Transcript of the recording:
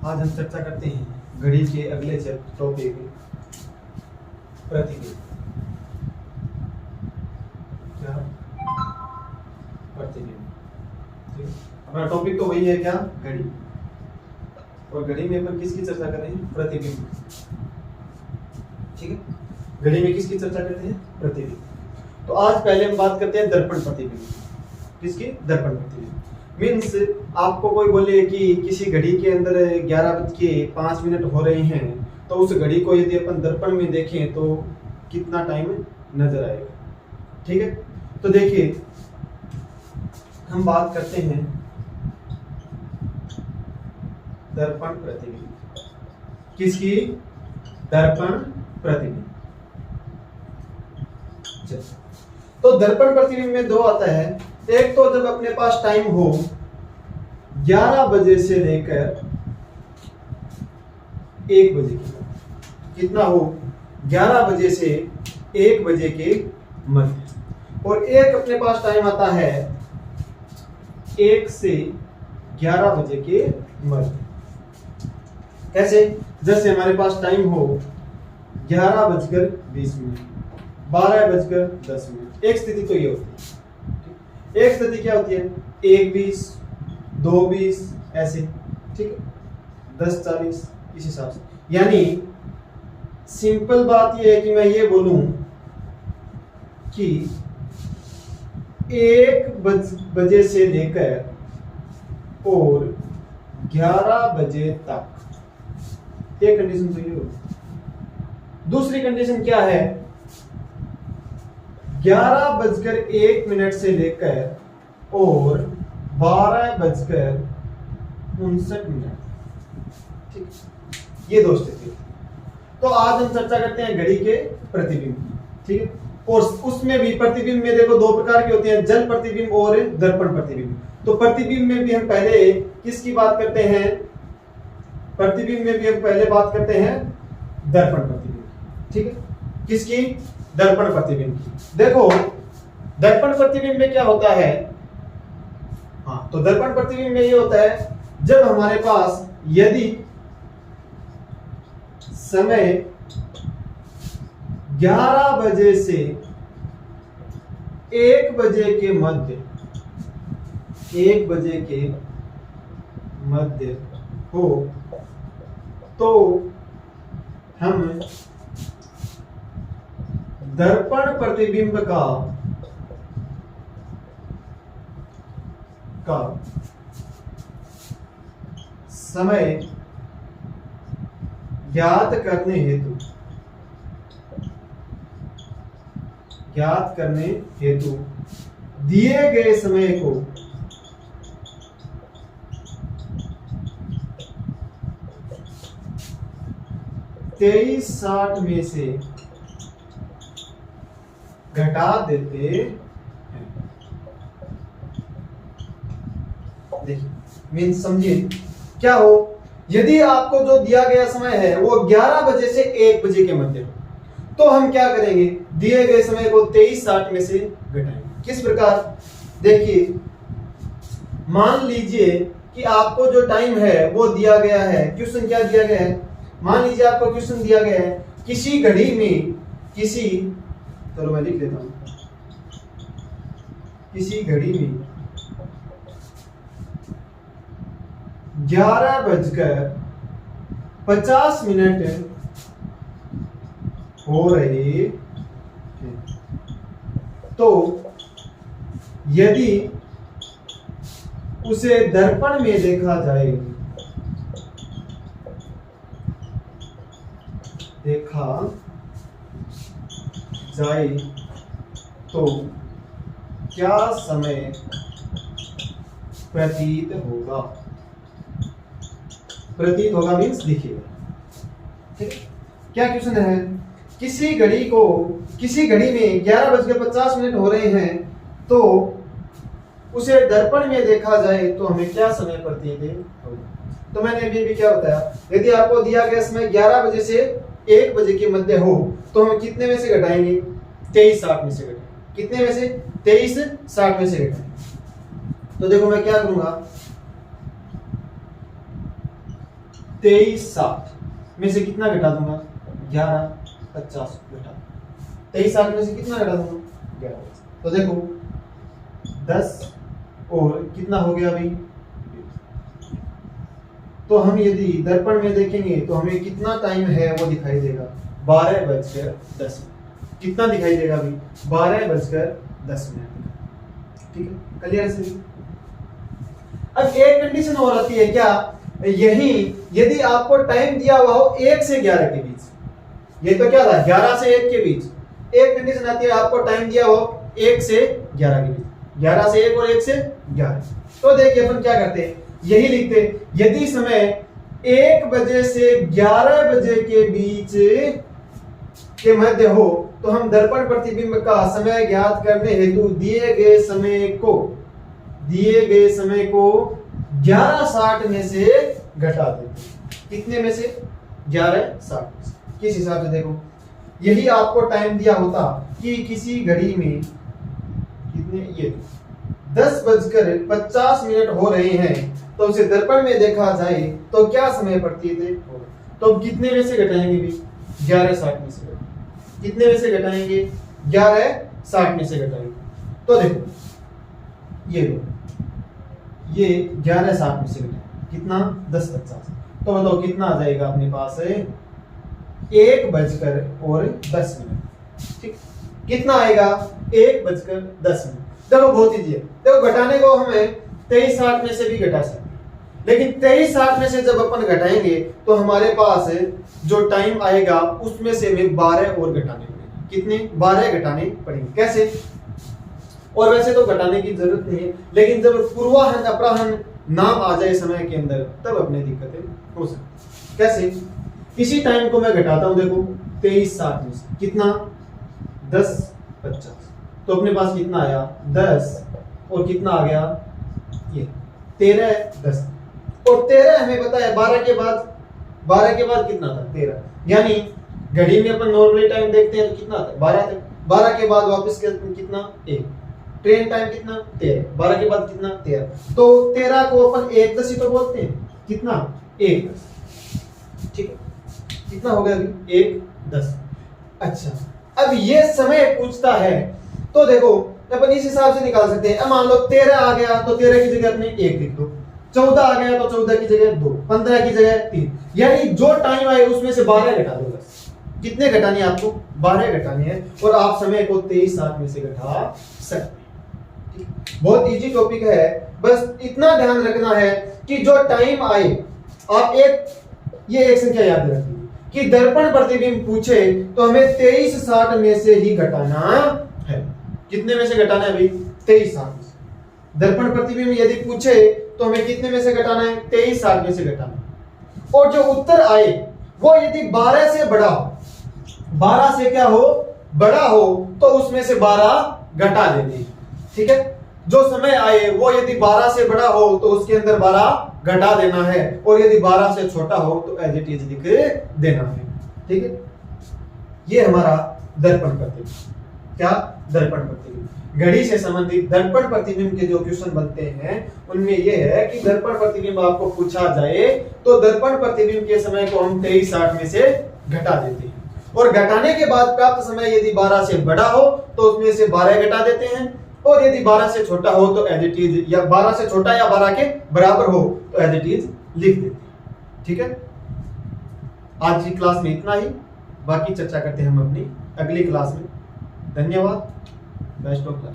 आज हम चर्चा करते हैं घड़ी के अगले टॉपिक प्रतिबिंब। क्या? प्रतिबिंब। ठीक है, हमारा टॉपिक तो वही है, क्या? घड़ी। और घड़ी में अपन किसकी चर्चा कर रहे हैं? प्रतिबिंब। ठीक है, घड़ी में किसकी चर्चा करते हैं? प्रतिबिंब। तो आज पहले हम बात करते हैं दर्पण प्रतिबिंब। किसकी? दर्पण प्रतिबिंब। मीन्स आपको कोई बोले कि किसी घड़ी के अंदर 11:05 हो रहे हैं, तो उस घड़ी को यदि अपन दर्पण में देखें तो कितना टाइम नजर आएगा। ठीक है, तो देखिए हम बात करते हैं दर्पण प्रतिबिंब। किसकी? दर्पण प्रतिबिंब। तो दर्पण प्रतिबिंब में दो आता है। एक तो जब अपने पास टाइम हो 11 बजे से लेकर 1 बजे के, कितना हो? 11 बजे से 1 बजे के मध्य। और एक अपने पास टाइम आता है 1 से 11 बजे के मध्य। कैसे? जैसे हमारे पास टाइम हो 11:20, 12:10। एक स्थिति तो ये होती है। एक स्थिति क्या होती है? 1:20, 2:20 ऐसे। ठीक है, 10:40 इस हिसाब से। यानी सिंपल बात ये है कि मैं ये बोलूं कि 1 बजे से लेकर और 11 बजे तक। एक कंडीशन तो ये होगी। दूसरी कंडीशन क्या है? 11:01 से लेकर और 12:59। ठीक, ये दो स्थिति। तो आज हम चर्चा करते हैं घड़ी के प्रतिबिंब। ठीक है, और उसमें भी प्रतिबिंब में देखो दो प्रकार के होते हैं, जल प्रतिबिंब और दर्पण प्रतिबिंब। तो प्रतिबिंब में भी हम पहले किसकी बात करते हैं? प्रतिबिंब में भी हम पहले बात करते हैं दर्पण प्रतिबिंब। ठीक है, किसकी? दर्पण प्रतिबिंब की। देखो दर्पण प्रतिबिंब में क्या होता है? हाँ, तो दर्पण प्रतिबिंब में ये होता है जब हमारे पास यदि समय 11 बजे से 1 बजे के मध्य, 1 बजे के मध्य हो, तो हम दर्पण प्रतिबिंब का समय ज्ञात करने हेतु दिए गए समय को (23:60) में से घटा देते हैं। देखिए मीन्स समझिए क्या हो, यदि आपको जो दिया गया समय है वो 11 बजे से 1 बजे के मध्य हो, तो हम क्या करेंगे? दिए गए समय को 23:60 में से घटाएंगे। किस प्रकार? देखिए मान लीजिए कि आपको जो टाइम है वो दिया गया है। क्वेश्चन क्या दिया गया है? मान लीजिए आपको क्वेश्चन दिया गया है किसी घड़ी में, चलो मैं लिख देता हूं, किसी घड़ी में 11:50 हो रहे हैं। तो यदि उसे दर्पण में देखा जाए, तो क्या समय प्रतीत होगा? प्रतीत होगा मीन्स दिखेगा। ठीक है, क्या क्वेश्चन है? किसी घड़ी में 11:50 हो रहे हैं, तो उसे दर्पण में देखा जाए तो हमें क्या समय प्रतीत होगा? तो मैंने अभी भी क्या बताया, यदि आपको दिया गया समय 11 बजे से 1 बजे के मध्य हो, तो हम कितने में से घटाएंगे? 23:60 में से घटाएंगे। कितने में से? 23:60 में से घटाएंगे। तो देखो मैं क्या करूंगा, 23/60 में से कितना घटा दूंगा? 11/50 घटा। 23/60 में से कितना घटा दूंगा? 11। तो देखो 10 और कितना हो गया अभी? तो हम यदि दर्पण में देखेंगे तो हमें कितना टाइम है वो दिखाई देगा, 12:10। कितना दिखाई देगा अभी? 12:10। ठीक है, क्लियर है सभी? अब एक कंडीशन और आती है क्या, यही यदि आपको टाइम दिया हुआ हो 1 से 11 के बीच, ये तो क्या था 11 से 1 के बीच, एक कंडीशन आती है आपको टाइम दिया हो 1 से 11 के बीच, 11 से 1 और 1 से 11। तो देखिए अपन क्या करते हैं, यही लिखते, यदि समय 1 बजे से 11 बजे के बीच के मध्य हो तो हम दर्पण प्रतिबिंब का समय ज्ञात करने हेतु दिए गए समय को 11:60 में से घटा देते। कितने में से? 11:60 में से। किस हिसाब से? देखो यही आपको टाइम दिया होता कि किसी घड़ी में कितने, ये 10:50 हो रहे हैं, तो उसे दर्पण में देखा जाए तो क्या समय प्रतीत होगा? तो कितने में से घटाएंगे भी? 11:60 में से। कितने में से घटाएंगे? 11:60 में से घटाएंगे। तो देखो ये 11:60 में से घटाएंगे कितना? 10:50। तो बताओ कितना आ जाएगा अपने पास? 1:10। ठीक, कितना आएगा? 1:10। देखो बहुत इजी है। देखो घटाने को हमें 23/60 में से भी घटा सकते हैं, लेकिन 23/60 में से जब अपन घटाएंगे तो हमारे पास जो टाइम आएगा उसमें से हमें 12 और घटाने पड़ेंगे। कितने? 12 घटाने पड़ेंगे। कैसे? और वैसे तो घटाने की जरूरत नहीं है, लेकिन जब पूर्वाहन अपराहन नाम आ जाए समय के अंदर तब अपने दिक्कतें हो सकती। कैसे? इसी टाइम को मैं घटाता हूं, देखो 23/60 में से कितना? 10:50। तो अपने पास कितना आया? 10 और कितना आ गया? ये 13:10। और 13 हमें पता है 12 के बाद कितना था? 13। यानी घड़ी में अपन नॉर्मली टाइम देखते हैं तो कितना आता है? 12 तक। 12 के बाद वापस कितना? 1। ट्रेन टाइम कितना? 13। 12 के बाद कितना? 13। तो 13 को अपन 1:10 ही तो बोलते हैं। कितना? 1:10। ठीक है, कितना हो गया अभी? 1:10। अच्छा, अब ये समय पूछता है तो देखो अपन इस हिसाब से निकाल सकते हैं। अब मान लो 13 आ गया तो 13 की जगह अपने 1 लिख दो, 14 आ गया तो 14 की जगह 2, 15 की जगह 3। यानी जो टाइम आए उसमें से 12 घटा दो बस। कितने घटानी है आपको? 12 घटानी है, और आप समय को 23/60 में से घटा सकते हैं। बहुत इजी टॉपिक है, बस इतना ध्यान रखना है कि जो टाइम आए आप एक संख्या याद रखिए कि दर्पण प्रतिबिंब पूछे तो हमें 23/60 में से ही घटाना है। कितने में से घटाना है अभी? 23/60 में से। दर्पण प्रतिबिंब यदि पूछे तो हमें कितने में से घटाना है? 23/60 में से घटाना है। और जो उत्तर आए वो यदि 12 से बड़ा हो, 12 से क्या हो? बड़ा हो, तो उसमें से 12 घटा देते हैं। ठीक है, जो समय आए वो यदि 12 से बड़ा हो तो उसके अंदर 12 घटा देना है, और यदि 12 से छोटा हो तो एज इट इज लिख देना है। ठीक है, ये हमारा दर्पण प्रतिबिंब। क्या? दर्पण प्रतिबिंब। घड़ी से संबंधित दर्पण प्रतिबिंब के जो क्वेश्चन बनते हैं उनमें यह है कि दर्पण प्रतिबिंब आपको पूछा जाए तो दर्पण प्रतिबिंब के समय को हम 23/60 में से घटा देते हैं, और घटाने के बाद प्राप्त समय यदि 12 से बड़ा हो तो उसमें से 12 घटा देते हैं, और यदि 12 से छोटा हो तो एज इट इज, या 12 से छोटा या 12 के बराबर हो तो एज इट इज लिख देते हैं। ठीक है, आज की क्लास में इतना ही, बाकी चर्चा करते हैं हम अपनी अगली क्लास में। धन्यवाद, बेस्ट ऑफ लक।